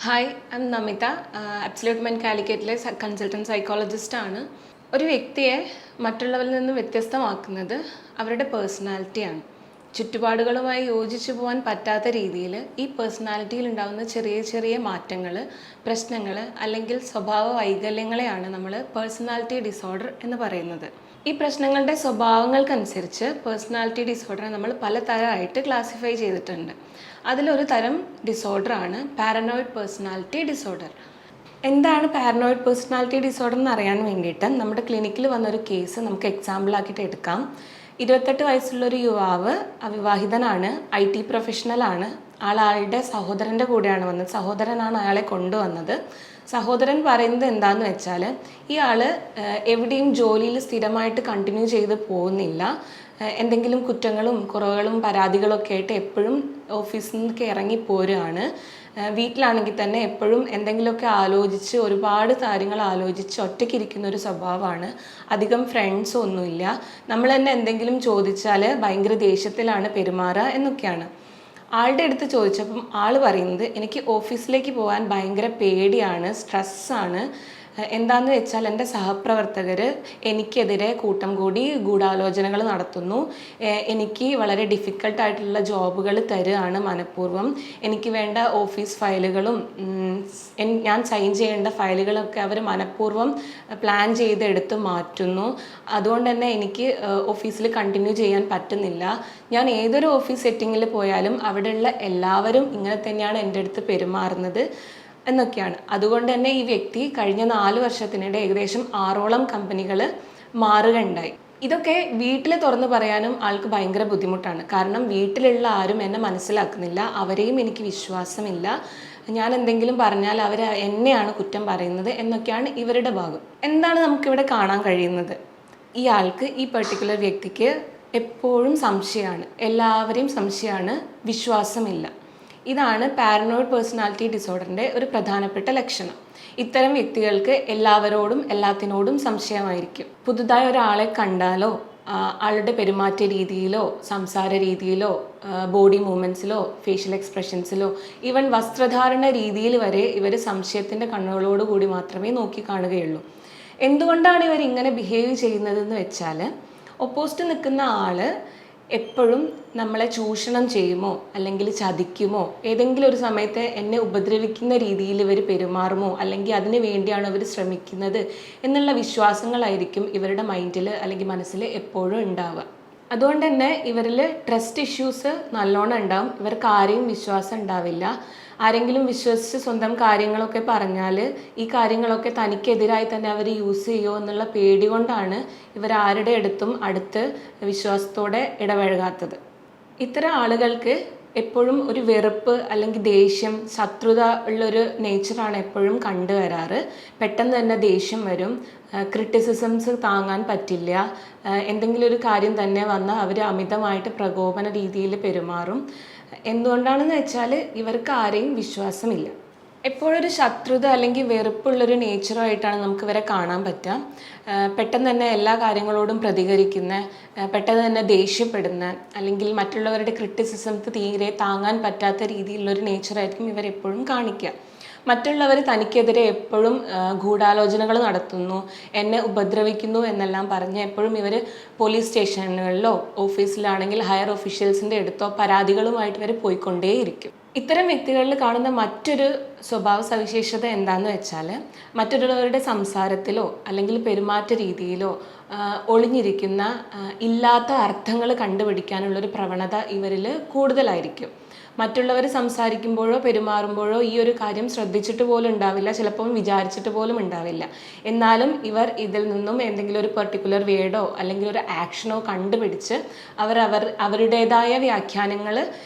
Hi, I am Namitha. Absolute men കാലിക്കറ്റിലെ consultant സൈക്കോളജിസ്റ്റാണ്. ഒരു വ്യക്തിയെ മറ്റുള്ളവരിൽ നിന്ന് വ്യത്യസ്തമാക്കുന്നത് അവരുടെ പേഴ്സണാലിറ്റിയാണ്. ചുറ്റുപാടുകളുമായി യോജിച്ചു പോകാൻ പറ്റാത്ത രീതിയിൽ ഈ പേഴ്സണാലിറ്റിയിൽ ഉണ്ടാകുന്ന ചെറിയ ചെറിയ മാറ്റങ്ങൾ, പ്രശ്നങ്ങൾ അല്ലെങ്കിൽ സ്വഭാവ വൈകല്യങ്ങളെയാണ് നമ്മൾ പേഴ്സണാലിറ്റി ഡിസോർഡർ എന്ന് പറയുന്നത്. ഈ പ്രശ്നങ്ങളുടെ സ്വഭാവങ്ങൾക്കനുസരിച്ച് പേഴ്സണാലിറ്റി ഡിസോർഡറെ നമ്മൾ പല തരമായിട്ട് ക്ലാസിഫൈ ചെയ്തിട്ടുണ്ട്. അതിലൊരു തരം ഡിസോർഡറാണ് പാരനോയിഡ് പേഴ്സണാലിറ്റി ഡിസോർഡർ. എന്താണ് പാരനോയിഡ് പേഴ്സണാലിറ്റി ഡിസോർഡർ എന്ന് അറിയാൻ വേണ്ടിയിട്ട് നമ്മുടെ ക്ലിനിക്കിൽ വന്നൊരു കേസ് നമുക്ക് എക്സാമ്പിളാക്കിയിട്ട് എടുക്കാം. 28 വയസ്സുള്ളൊരു യുവാവ്, അവിവാഹിതനാണ്, IT പ്രൊഫഷണലാണ്. ആളുടെ സഹോദരൻ്റെ കൂടെയാണ് വന്നത്. സഹോദരനാണ് അയാളെ കൊണ്ടുവന്നത്. സഹോദരൻ പറയുന്നത് എന്താണെന്ന് വെച്ചാൽ ഇയാൾ എവിടെയും ജോലിയിൽ സ്ഥിരമായിട്ട് കണ്ടിന്യൂ ചെയ്ത് പോകുന്നില്ല. എന്തെങ്കിലും കുറ്റങ്ങളും കുറവുകളും പരാതികളൊക്കെ ആയിട്ട് എപ്പോഴും ഓഫീസിൽ നിന്നൊക്കെ ഇറങ്ങിപ്പോരുകയാണ്. വീട്ടിലാണെങ്കിൽ തന്നെ എപ്പോഴും എന്തെങ്കിലുമൊക്കെ ആലോചിച്ച് ഒരുപാട് കാര്യങ്ങൾ ആലോചിച്ച് ഒറ്റയ്ക്കിരിക്കുന്ന ഒരു സ്വഭാവമാണ്. അധികം ഫ്രണ്ട്സും ഒന്നുമില്ല. നമ്മൾ തന്നെ എന്തെങ്കിലും ചോദിച്ചാൽ ഭയങ്കര ദേഷ്യത്തിലാണ് പെരുമാറുക എന്നൊക്കെയാണ്. ആളുടെ അടുത്ത് ചോദിച്ചപ്പം ആൾ പറയുന്നത് എനിക്ക് ഓഫീസിലേക്ക് പോകാൻ ഭയങ്കര പേടിയാണ്, സ്ട്രെസ്സാണ്. എന്താണെന്ന് വെച്ചാൽ എൻ്റെ സഹപ്രവർത്തകർ എനിക്കെതിരെ കൂട്ടം കൂടി ഗൂഢാലോചനകൾ നടത്തുന്നു. എനിക്ക് വളരെ ഡിഫിക്കൽട്ടായിട്ടുള്ള ജോബുകൾ തരുകയാണ് മനഃപൂർവ്വം. എനിക്ക് വേണ്ട ഓഫീസ് ഫയലുകളും ഞാൻ സൈൻ ചെയ്യേണ്ട ഫയലുകളൊക്കെ അവർ മനഃപൂർവ്വം പ്ലാൻ ചെയ്തെടുത്ത് മാറ്റുന്നു. അതുകൊണ്ട് തന്നെ എനിക്ക് ഓഫീസിൽ കണ്ടിന്യൂ ചെയ്യാൻ പറ്റുന്നില്ല. ഞാൻ ഏതൊരു ഓഫീസ് സെറ്റിങ്ങിൽ പോയാലും അവിടെയുള്ള എല്ലാവരും ഇങ്ങനെ തന്നെയാണ് എൻ്റെ അടുത്ത് പെരുമാറുന്നത് എന്നൊക്കെയാണ്. അതുകൊണ്ട് തന്നെ ഈ വ്യക്തി കഴിഞ്ഞ 4 വർഷത്തിനിടെ ഏകദേശം 6ഓളം കമ്പനികൾ മാറുകയുണ്ടായി. ഇതൊക്കെ വീട്ടിൽ തുറന്നു പറയാനും ആൾക്ക് ഭയങ്കര ബുദ്ധിമുട്ടാണ്. കാരണം വീട്ടിലുള്ള ആരും എന്നെ മനസ്സിലാക്കുന്നില്ല, അവരെയും എനിക്ക് വിശ്വാസമില്ല. ഞാൻ എന്തെങ്കിലും പറഞ്ഞാൽ അവർ എന്നെയാണ് കുറ്റം പറയുന്നത് എന്നൊക്കെയാണ് ഇവരുടെ ഭാഗം. എന്താണ് നമുക്കിവിടെ കാണാൻ കഴിയുന്നത്? ഈ ആൾക്ക്, ഈ പെർട്ടിക്കുലർ വ്യക്തിക്ക് എപ്പോഴും സംശയമാണ്, എല്ലാവരെയും സംശയമാണ്, വിശ്വാസമില്ല. ഇതാണ് പാരനോയിഡ് പേഴ്സണാലിറ്റി ഡിസോർഡറിൻ്റെ ഒരു പ്രധാനപ്പെട്ട ലക്ഷണം. ഇത്തരം വ്യക്തികൾക്ക് എല്ലാവരോടും എല്ലാത്തിനോടും സംശയമായിരിക്കും. പുതുതായി ഒരാളെ കണ്ടാലോ ആളുടെ പെരുമാറ്റ രീതിയിലോ സംസാര രീതിയിലോ ബോഡി മൂവ്മെൻറ്റ്സിലോ ഫേഷ്യൽ എക്സ്പ്രഷൻസിലോ ഈവൻ വസ്ത്രധാരണ രീതിയിൽ വരെ ഇവർ സംശയത്തിൻ്റെ കണ്ണുകളോടുകൂടി മാത്രമേ നോക്കി കാണുകയുള്ളൂ. എന്തുകൊണ്ടാണ് ഇവർ ഇങ്ങനെ ബിഹേവ് ചെയ്യുന്നതെന്ന് വെച്ചാൽ, ഒപ്പോസിറ്റ് നിൽക്കുന്ന ആൾ എപ്പോഴും നമ്മളെ ചൂഷണം ചെയ്യുമോ അല്ലെങ്കിൽ ചതിക്കുമോ, ഏതെങ്കിലും ഒരു സമയത്ത് എന്നെ ഉപദ്രവിക്കുന്ന രീതിയിൽ ഇവർ പെരുമാറുമോ, അല്ലെങ്കിൽ അതിന് വേണ്ടിയാണ് അവർ ശ്രമിക്കുന്നത് എന്നുള്ള വിശ്വാസങ്ങളായിരിക്കും ഇവരുടെ മൈൻഡിൽ അല്ലെങ്കിൽ മനസ്സിൽ എപ്പോഴും ഉണ്ടാവുക. അതുകൊണ്ട് തന്നെ ഇവരിൽ ട്രസ്റ്റ് ഇഷ്യൂസ് നല്ലോണം ഉണ്ടാവും. ഇവർക്ക് ആരെയും വിശ്വാസം ഉണ്ടാവില്ല. ആരെങ്കിലും വിശ്വസിച്ച് സ്വന്തം കാര്യങ്ങളൊക്കെ പറഞ്ഞാൽ ഈ കാര്യങ്ങളൊക്കെ തനിക്കെതിരായി തന്നെ അവർ യൂസ് ചെയ്യുമോ എന്നുള്ള പേടി കൊണ്ടാണ് ഇവരാരുടെ അടുത്തും അടുത്ത് വിശ്വാസത്തോടെ ഇടപഴകാത്തത്. ഇത്തരം ആളുകൾക്ക് എപ്പോഴും ഒരു വെറുപ്പ് അല്ലെങ്കിൽ ദേഷ്യം, ശത്രുത ഉള്ളൊരു നേച്ചറാണ് എപ്പോഴും കണ്ടുവരാറ്. പെട്ടെന്ന് തന്നെ ദേഷ്യം വരും, ക്രിറ്റിസിസംസ് താങ്ങാൻ പറ്റില്ല. എന്തെങ്കിലും ഒരു കാര്യം തന്നെ വന്നാൽ അവർ അമിതമായിട്ട് പ്രകോപന രീതിയിൽ പെരുമാറും. എന്തുകൊണ്ടാണെന്ന് വെച്ചാൽ ഇവർക്ക് ആരെയും വിശ്വാസമില്ല. എപ്പോഴൊരു ശത്രുത അല്ലെങ്കിൽ വെറുപ്പുള്ളൊരു നേച്ചറായിട്ടാണ് നമുക്ക് ഇവരെ കാണാൻ പറ്റുക. പെട്ടെന്ന് തന്നെ എല്ലാ കാര്യങ്ങളോടും പ്രതികരിക്കുന്ന, പെട്ടെന്ന് തന്നെ ദേഷ്യപ്പെടുന്ന, അല്ലെങ്കിൽ മറ്റുള്ളവരുടെ ക്രിറ്റിസിസംസ് തീരെ താങ്ങാൻ പറ്റാത്ത രീതിയിലുള്ളൊരു നേച്ചറായിരിക്കും ഇവരെപ്പോഴും കാണിക്കുക. മറ്റുള്ളവർ തനിക്കെതിരെ എപ്പോഴും ഗൂഢാലോചനകൾ നടത്തുന്നു, എന്നെ ഉപദ്രവിക്കുന്നു എന്നെല്ലാം പറഞ്ഞ് എപ്പോഴും ഇവർ പോലീസ് സ്റ്റേഷനുകളിലോ ഓഫീസിലാണെങ്കിൽ ഹയർ ഒഫീഷ്യൽസിൻ്റെ അടുത്തോ പരാതികളുമായിട്ട് ഇവർ പോയിക്കൊണ്ടേയിരിക്കും. ഇത്തരം വ്യക്തികളിൽ കാണുന്ന മറ്റൊരു സ്വഭാവ സവിശേഷത എന്താണെന്ന് വെച്ചാൽ, മറ്റുള്ളവരുടെ സംസാരത്തിലോ അല്ലെങ്കിൽ പെരുമാറ്റ രീതിയിലോ ഒളിഞ്ഞിരിക്കുന്ന ഇല്ലാത്ത അർത്ഥങ്ങൾ കണ്ടുപിടിക്കാനുള്ളൊരു പ്രവണത ഇവരിൽ കൂടുതലായിരിക്കും. മറ്റുള്ളവർ സംസാരിക്കുമ്പോഴോ പെരുമാറുമ്പോഴോ ഈ ഒരു കാര്യം ശ്രദ്ധിച്ചിട്ട് പോലും ഉണ്ടാവില്ല, ചിലപ്പം വിചാരിച്ചിട്ട് പോലും ഉണ്ടാവില്ല. എന്നാലും ഇവർ ഇതിൽ നിന്നും എന്തെങ്കിലും ഒരു പെർട്ടിക്കുലർ വേർഡോ അല്ലെങ്കിൽ ഒരു ആക്ഷനോ കണ്ടുപിടിച്ച് അവരുടേതായ വ്യാഖ്യാനങ്ങൾ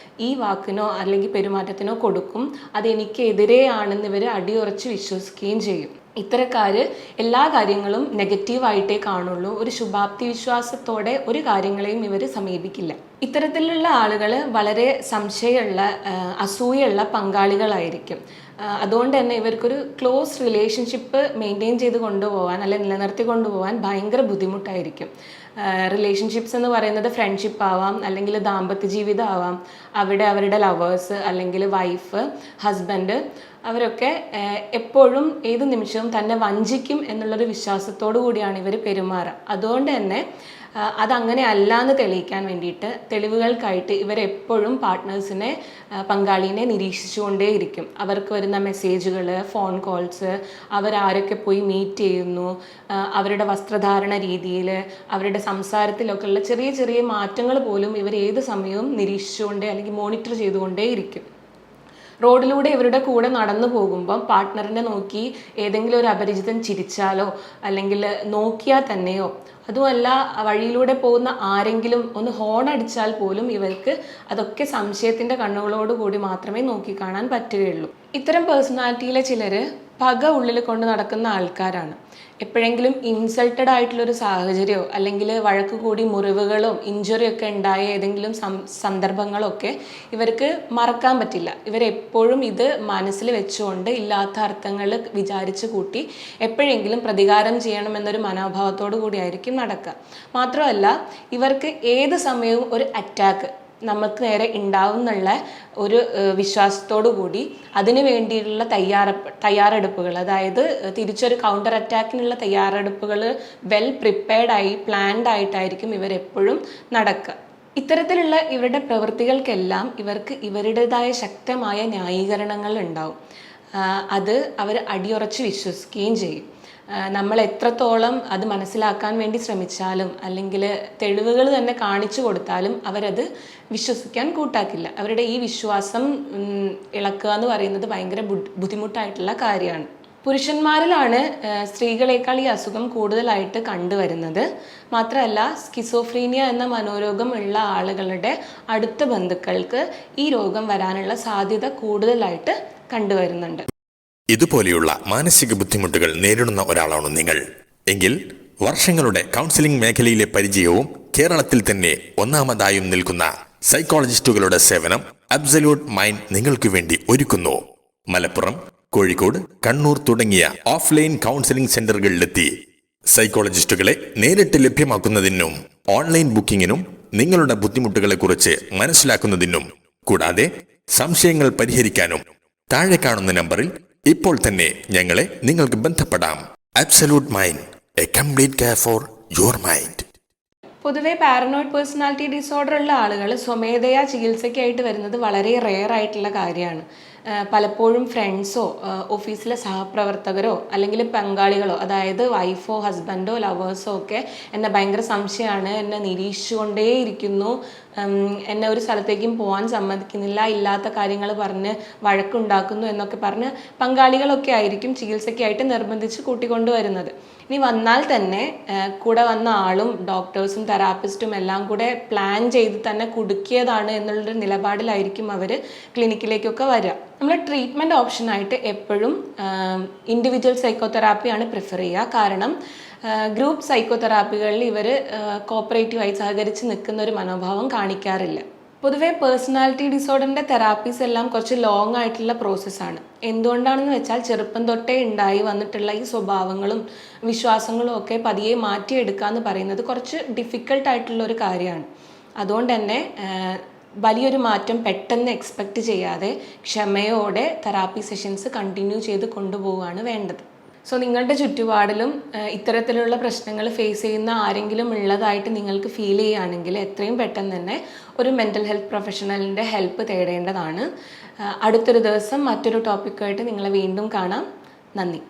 ഈ വാക്കിനോ അല്ലെങ്കിൽ പെരുമാറ്റത്തിനോ കൊടുക്കും. അതെനിക്കെതിരെയാണെന്ന് ഇവർ അടിയുറച്ച് വിശ്വസിക്കുകയും ചെയ്യും. ഇത്തരക്കാർ എല്ലാ കാര്യങ്ങളും നെഗറ്റീവായിട്ടേ കാണുള്ളൂ. ഒരു ശുഭാപ്തി വിശ്വാസത്തോടെ ഒരു കാര്യങ്ങളെയും ഇവർ സമീപിക്കില്ല. ഇത്തരത്തിലുള്ള ആളുകൾ വളരെ സംശയമുള്ള അസൂയുള്ള പങ്കാളികളായിരിക്കും. അതുകൊണ്ട് തന്നെ ഇവർക്കൊരു ക്ലോസ് റിലേഷൻഷിപ്പ് മെയിൻറ്റെയിൻ ചെയ്ത് കൊണ്ടുപോകാൻ അല്ലെങ്കിൽ നിലനിർത്തി കൊണ്ടുപോകാൻ ഭയങ്കര ബുദ്ധിമുട്ടായിരിക്കും. റിലേഷൻഷിപ്സ് എന്ന് പറയുന്നത് ഫ്രണ്ട്ഷിപ്പ് ആവാം, അല്ലെങ്കിൽ ദാമ്പത്യ ജീവിതം ആവാം. അവിടെ അവരുടെ ലവേഴ്സ് അല്ലെങ്കിൽ വൈഫ്, ഹസ്ബൻഡ് അവരൊക്കെ എപ്പോഴും ഏത് നിമിഷവും തന്നെ വഞ്ചിക്കും എന്നുള്ളൊരു വിശ്വാസത്തോടു കൂടിയാണ് ഇവർ പെരുമാറുക. അതുകൊണ്ട് തന്നെ അതങ്ങനെ അല്ല എന്ന് തെളിയിക്കാൻ വേണ്ടിയിട്ട് തെളിവുകൾക്കായിട്ട് ഇവരെപ്പോഴും പാർട്ട്നേഴ്സിനെ, പങ്കാളിനെ നിരീക്ഷിച്ചുകൊണ്ടേയിരിക്കും. അവർക്ക് വരുന്ന മെസ്സേജുകൾ, ഫോൺ കോൾസ്, അവരാരൊക്കെ പോയി മീറ്റ് ചെയ്യുന്നു, അവരുടെ വസ്ത്രധാരണ രീതിയിൽ, അവരുടെ സംസാരത്തിലൊക്കെ ഉള്ള ചെറിയ ചെറിയ മാറ്റങ്ങൾ പോലും ഇവർ ഏത് സമയവും നിരീക്ഷിച്ചുകൊണ്ടേ അല്ലെങ്കിൽ മോണിറ്റർ ചെയ്തുകൊണ്ടേയിരിക്കും. റോഡിലൂടെ ഇവരുടെ കൂടെ നടന്നു പോകുമ്പം പാർട്ട്ണറിനെ നോക്കി ഏതെങ്കിലും ഒരു അപരിചിതൻ ചിരിച്ചാലോ അല്ലെങ്കിൽ നോക്കിയാൽ തന്നെയോ, അതുമല്ല വഴിയിലൂടെ പോകുന്ന ആരെങ്കിലും ഒന്ന് ഹോൺ അടിച്ചാൽ പോലും ഇവർക്ക് അതൊക്കെ സംശയത്തിൻ്റെ കണ്ണുകളോട് കൂടി മാത്രമേ നോക്കിക്കാണാൻ പറ്റുകയുള്ളൂ. ഇത്തരം പേഴ്സണാലിറ്റിയിലെ ചിലർ പക ഉള്ളിൽ കൊണ്ട് നടക്കുന്ന ആൾക്കാരാണ്. എപ്പോഴെങ്കിലും ഇൻസൾട്ടഡ് ആയിട്ടുള്ളൊരു സാഹചര്യമോ അല്ലെങ്കിൽ വഴക്ക് കൂടി മുറിവുകളോ ഇഞ്ചുറി ഒക്കെ ഉണ്ടായ ഏതെങ്കിലും സന്ദർഭങ്ങളൊക്കെ ഇവർക്ക് മറക്കാൻ പറ്റില്ല. ഇവരെപ്പോഴും ഇത് മനസ്സിൽ വെച്ചുകൊണ്ട് ഇല്ലാത്ത അർത്ഥങ്ങൾ വിചാരിച്ച് കൂട്ടി എപ്പോഴെങ്കിലും പ്രതികാരം ചെയ്യണമെന്നൊരു മനോഭാവത്തോടു കൂടിയായിരിക്കും നടക്കുക. മാത്രമല്ല ഇവർക്ക് ഏത് സമയവും ഒരു അറ്റാക്ക് നമുക്ക് നേരെ ഉണ്ടാവും എന്നുള്ള ഒരു വിശ്വാസത്തോടു കൂടി അതിനു വേണ്ടിയിട്ടുള്ള തയ്യാറെടുപ്പുകൾ, അതായത് തിരിച്ചൊരു കൗണ്ടർ അറ്റാക്കിനുള്ള തയ്യാറെടുപ്പുകൾ വെൽ പ്രിപ്പയർഡായി പ്ലാൻഡ് ആയിട്ടായിരിക്കും ഇവരെപ്പോഴും നടക്കുക. ഇത്തരത്തിലുള്ള ഇവരുടെ പ്രവൃത്തികൾക്കെല്ലാം ഇവർക്ക് ഇവരുടേതായ ശക്തമായ ന്യായീകരണങ്ങൾ ഉണ്ടാവും. അത് അവർ അടിയുറച്ച് വിശ്വസിക്കുകയും ചെയ്യും. നമ്മൾ എത്രത്തോളം അത് മനസ്സിലാക്കാൻ വേണ്ടി ശ്രമിച്ചാലും അല്ലെങ്കിൽ തെളിവുകൾ തന്നെ കാണിച്ചു കൊടുത്താലും അവരത് വിശ്വസിക്കാൻ കൂട്ടാക്കില്ല. അവരുടെ ഈ വിശ്വാസം ഇളക്കുക എന്ന് പറയുന്നത് ഭയങ്കര ബുദ്ധിമുട്ടായിട്ടുള്ള കാര്യമാണ്. പുരുഷന്മാരിലാണ് സ്ത്രീകളെക്കാൾ ഈ അസുഖം കൂടുതലായിട്ട് കണ്ടുവരുന്നത്. മാത്രമല്ല സ്കിസോഫ്രീനിയ എന്ന മനോരോഗം ഉള്ള ആളുകളുടെ അടുത്ത ബന്ധുക്കൾക്ക് ഈ രോഗം വരാനുള്ള സാധ്യത കൂടുതലായിട്ട് കണ്ടുവരുന്നുണ്ട്. ഇതുപോലെയുള്ള മാനസിക ബുദ്ധിമുട്ടുകൾ നേരിടുന്ന ഒരാളാണ് നിങ്ങൾ എങ്കിൽ വർഷങ്ങളുടെ കൗൺസിലിംഗ് മേഖലയിലെ പരിചയവും കേരളത്തിൽ തന്നെ ഒന്നാമതായും നിൽക്കുന്ന സൈക്കോളജിസ്റ്റുകളുടെ സേവനം അബ്സല്യൂട്ട് മൈൻഡ് നിങ്ങൾക്ക് വേണ്ടി ഒരുക്കുന്നു. മലപ്പുറം, കോഴിക്കോട്, കണ്ണൂർ തുടങ്ങിയ ഓഫ്ലൈൻ കൗൺസിലിംഗ് സെന്ററുകളിലെത്തി സൈക്കോളജിസ്റ്റുകളെ നേരിട്ട് ലഭ്യമാക്കുന്നതിനും ഓൺലൈൻ ബുക്കിങ്ങിനും നിങ്ങളുടെ ബുദ്ധിമുട്ടുകളെ കുറിച്ച് മനസ്സിലാക്കുന്നതിനും കൂടാതെ സംശയങ്ങൾ പരിഹരിക്കാനും താഴെ കാണുന്ന നമ്പറിൽ ഇപ്പോൾ തന്നെ ഞങ്ങളെ നിങ്ങൾക്ക് ബന്ധപ്പെടാം. Absolute mind, A complete care for your mind. പൊതുവെ പാരനോയിഡ് പേഴ്സണാലിറ്റി ഡിസോർഡർ ഉള്ള ആളുകൾ സ്വമേധയാ ചികിത്സയ്ക്കായിട്ട് വരുന്നത് വളരെ റെയർ ആയിട്ടുള്ള കാര്യമാണ്. പലപ്പോഴും ഫ്രണ്ട്സോ ഓഫീസിലെ സഹപ്രവർത്തകരോ അല്ലെങ്കിൽ പങ്കാളികളോ, അതായത് വൈഫോ ഹസ്ബൻഡോ ലവേഴ്സോ ഒക്കെ എന്നെ ഭയങ്കര സംശയമാണ്, എന്നെ നിരീക്ഷിച്ചുകൊണ്ടേയിരിക്കുന്നു, എന്നെ ഒരു സ്ഥലത്തേക്കും പോകാൻ സമ്മതിക്കുന്നില്ല, ഇല്ലാത്ത കാര്യങ്ങൾ പറഞ്ഞ് വഴക്കുണ്ടാക്കുന്നു എന്നൊക്കെ പറഞ്ഞ് പങ്കാളികളൊക്കെ ആയിരിക്കും ചികിത്സയ്ക്കായിട്ട് നിർബന്ധിച്ച് കൂട്ടിക്കൊണ്ടുവരുന്നത്. ഇനി വന്നാൽ തന്നെ കൂടെ വന്ന ആളും ഡോക്ടേഴ്സും തെറാപ്പിസ്റ്റും എല്ലാം കൂടെ പ്ലാൻ ചെയ്ത് തന്നെ കുടുക്കിയതാണ് എന്നുള്ളൊരു നിലപാടിലായിരിക്കും അവർ ക്ലിനിക്കിലേക്കൊക്കെ വരിക. നമ്മൾ ട്രീറ്റ്മെൻറ്റ് ഓപ്ഷനായിട്ട് എപ്പോഴും ഇൻഡിവിജ്വൽ സൈക്കോതെറാപ്പിയാണ് പ്രിഫർ ചെയ്യുക. കാരണം ഗ്രൂപ്പ് സൈക്കോതെറാപ്പികളിൽ ഇവർ കോപ്പറേറ്റീവായി സഹകരിച്ച് നിൽക്കുന്ന ഒരു മനോഭാവം കാണിക്കാറില്ല. പൊതുവെ പേഴ്സണാലിറ്റി ഡിസോർഡറിൻ്റെ തെറാപ്പീസ് എല്ലാം കുറച്ച് ലോങ് ആയിട്ടുള്ള പ്രോസസ്സാണ്. എന്തുകൊണ്ടാണെന്ന് വെച്ചാൽ ചെറുപ്പം തൊട്ടേ ഉണ്ടായി വന്നിട്ടുള്ള ഈ സ്വഭാവങ്ങളും വിശ്വാസങ്ങളും ഒക്കെ പതിയെ മാറ്റിയെടുക്കുക എന്ന് പറയുന്നത് കുറച്ച് ഡിഫിക്കൽട്ടായിട്ടുള്ള ഒരു കാര്യമാണ്. അതുകൊണ്ട് തന്നെ വലിയൊരു മാറ്റം പെട്ടെന്ന് എക്സ്പെക്റ്റ് ചെയ്യാതെ ക്ഷമയോടെ തെറാപ്പി സെഷൻസ് കണ്ടിന്യൂ ചെയ്ത് കൊണ്ടുപോവുകയാണ് വേണ്ടത്. സോ നിങ്ങളുടെ ചുറ്റുപാടിലും ഇത്തരത്തിലുള്ള പ്രശ്നങ്ങൾ ഫേസ് ചെയ്യുന്ന ആരെങ്കിലും ഉള്ളതായിട്ട് നിങ്ങൾക്ക് ഫീൽ ചെയ്യുകയാണെങ്കിൽ എത്രയും പെട്ടെന്ന് തന്നെ ഒരു മെൻ്റൽ ഹെൽത്ത് പ്രൊഫഷണലിൻ്റെ ഹെൽപ്പ് തേടേണ്ടതാണ്. അടുത്തൊരു ദിവസം മറ്റൊരു ടോപ്പിക്കുമായിട്ട് നിങ്ങളെ വീണ്ടും കാണാം. നന്ദി.